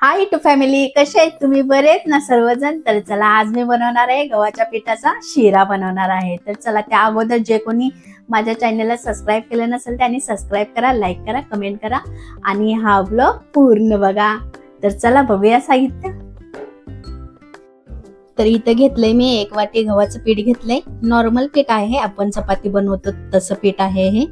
High to family, कसे आहेत तुम्ही? बरे आहेत ना सर्वजण? तर चला, आज मी बनवणार आहे गव्हाच्या पिठाचा शिरा बनवणार आहे. तर चला, त्या अगोदर जे कोणी माझ्या चॅनलला सबस्क्राईब केलं नसेल त्यांनी सबस्क्राईब करा, लाईक करा, कमेंट करा आणि हा ब्लॉग पूर्ण बघा. तर चला बघूया साहित्य. तर इथं घेतलंय मी 1 वाटी गव्हाचं पीठ घेतलंय. नॉर्मल पीठ आहे, आपण चपाती बनवतो तसं पीठ आहे हे.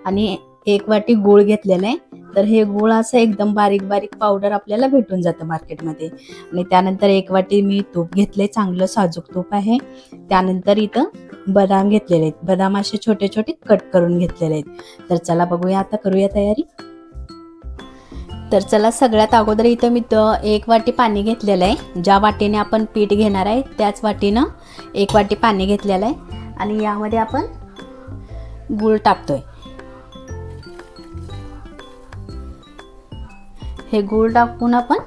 आणि 1 वाटी गूळ घेतलेला आहे. तर हे गूळ असं एकदम बारीक बारीक पावडर आपल्याला भेटून जातं मार्केटमध्ये. आणि त्यानंतर 1 वाटी मी तूप घेतले, चांगलं साजूक तूप आहे. त्यानंतर इथं बदाम घेतलेले आहेत. बदाम असे छोटे छोटे कट करून घेतलेले आहेत. तर चला बघूया, आता करूया तयारी. तर चला, सगळ्यात अगोदर इथं मी 1 वाटी पाणी घेतलेलं आहे. ज्या वाटीने आपण पीठ घेणार आहे त्याच वाटीनं 1 वाटी पाणी घेतलेलं आहे. आणि यामध्ये आपण गूळ टाकतोय. हे गूळ टाकून आपण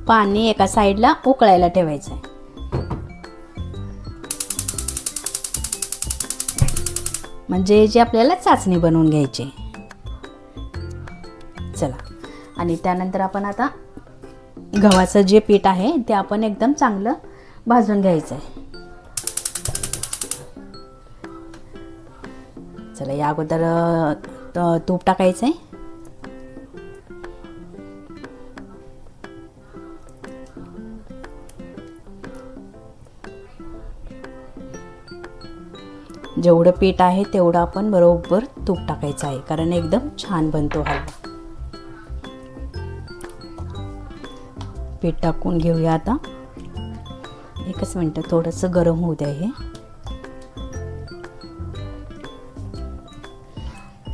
पाणी एका साईडला उकळायला ठेवायचं आहे. म्हणजे जे आपल्याला चाचणी बनवून घ्यायची. चला, आणि त्यानंतर आपण आता गव्हाचं जे पीठ आहे ते आपण एकदम चांगलं भाजून घ्यायचं आहे. चला, या अगोदर तूप टाकायचं आहे. जेवढं पीठ आहे तेवढं आपण बरोबर तूप टाकायचं आहे, कारण एकदम छान बनतो हलवा. पीठ टाकून घेऊया आता. एकच मिनिट, थोडंसं गरम होऊ द्या. हे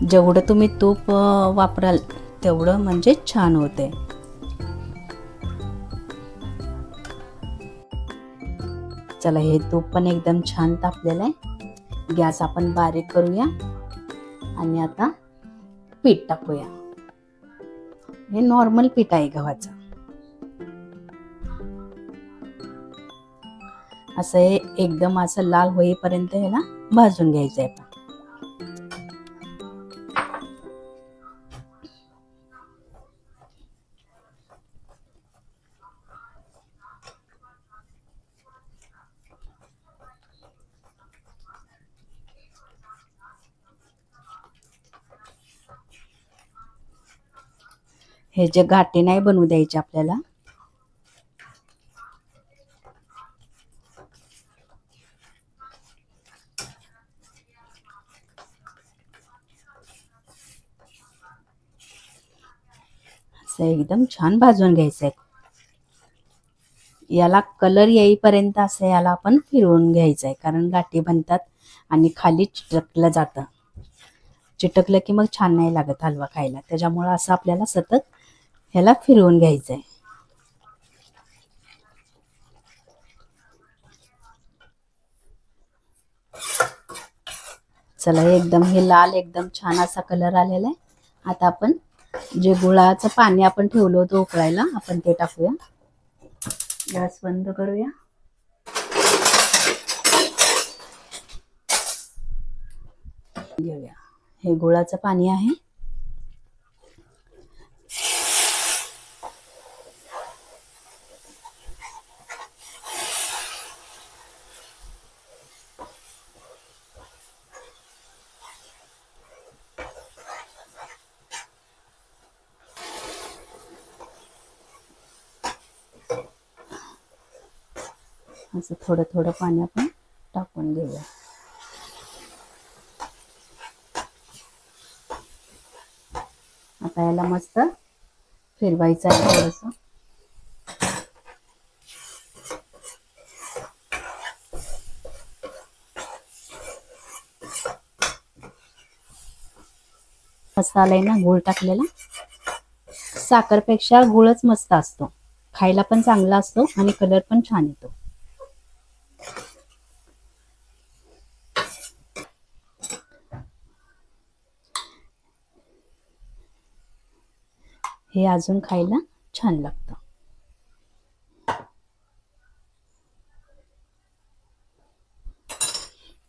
जेवढं तुम्ही तूप वापराल तेवढं म्हणजे छान होते. चला, हे तूप पण एकदम छान तापलेलं आहे. गॅस आपण बारीक करूया आणि आता पीठ टाकूया. हे नॉर्मल पीठ आहे गव्हाचं. असं हे एकदम असं लाल होईपर्यंत ह्याला भाजून घ्यायचं आहे. हे जे गाठी नाही बनवू द्यायचे आपल्याला. असं एकदम छान भाजून घ्यायचं आहे. याला कलर येईपर्यंत असं याला आपण फिरवून घ्यायचं आहे, कारण गाठी बनतात आणि खाली चिटकलं जातं. चिटकलं की मग छान नाही लागत हलवा खायला. त्याच्यामुळं असं आपल्याला सतत ह्याला फिरवून घ्यायचं आहे. चला, एकदम हे लाल एकदम छान असा कलर आलेला आहे. आता आपण जे गुळाचं पाणी आपण ठेवलं होतं उकळायला, आपण ते टाकूया. गॅस बंद करूया. घेऊया, हे गुळाचं पाणी आहे. असं थोडं थोडं पाणी आपण टाकून घेऊया. आता याला मस्त फिरवायचं आहे थोडंसं. मस्त आलाय ना गूळ टाकलेला. साखरपेक्षा गुळच मस्त असतो, खायला पण चांगला असतो आणि कलर पण छान येतो. हे अजून खायला छान लागतं.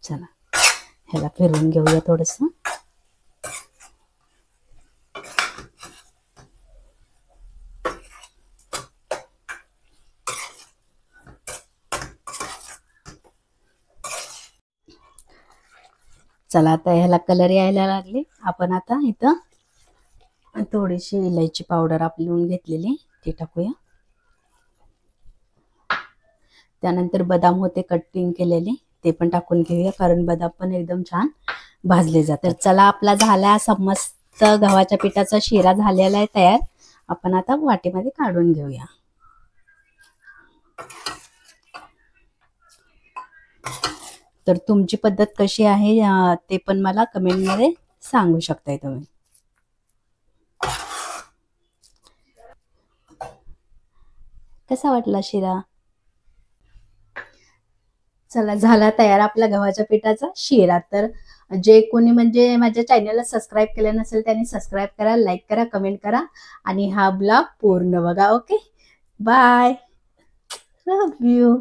चला, ह्याला फिरवून घेऊया थोडंसं. चला आता ह्याला कलर यायला लागले. आपण आता इथं थोडीशी इलायची पावडर आपली घेतलेली ती टाकूया. त्यानंतर बदाम होते कटिंग केलेले ते पण टाकून घेऊया, कारण बदाम पण एकदम छान भाजले जातात. तर चला आपला झाला असा मस्त गव्हाच्या पिठाचा शिरा झालेला आहे तयार. आपण आता वाटीमध्ये काढून घेऊया. तर तुमची पद्धत कशी आहे ते पण मला कमेंटमध्ये सांगू शकताय तुम्ही. कसा वाटला शिरा? चला झाला तयार आपला गव्हाच्या पिठाचा शिरा. तर जे कोणी म्हणजे माझ्या चॅनलला सबस्क्राईब केलं नसेल त्यांनी सबस्क्राईब करा, लाईक करा, कमेंट करा आणि हा ब्लॉग पूर्ण बघा. Okay, bye, love you.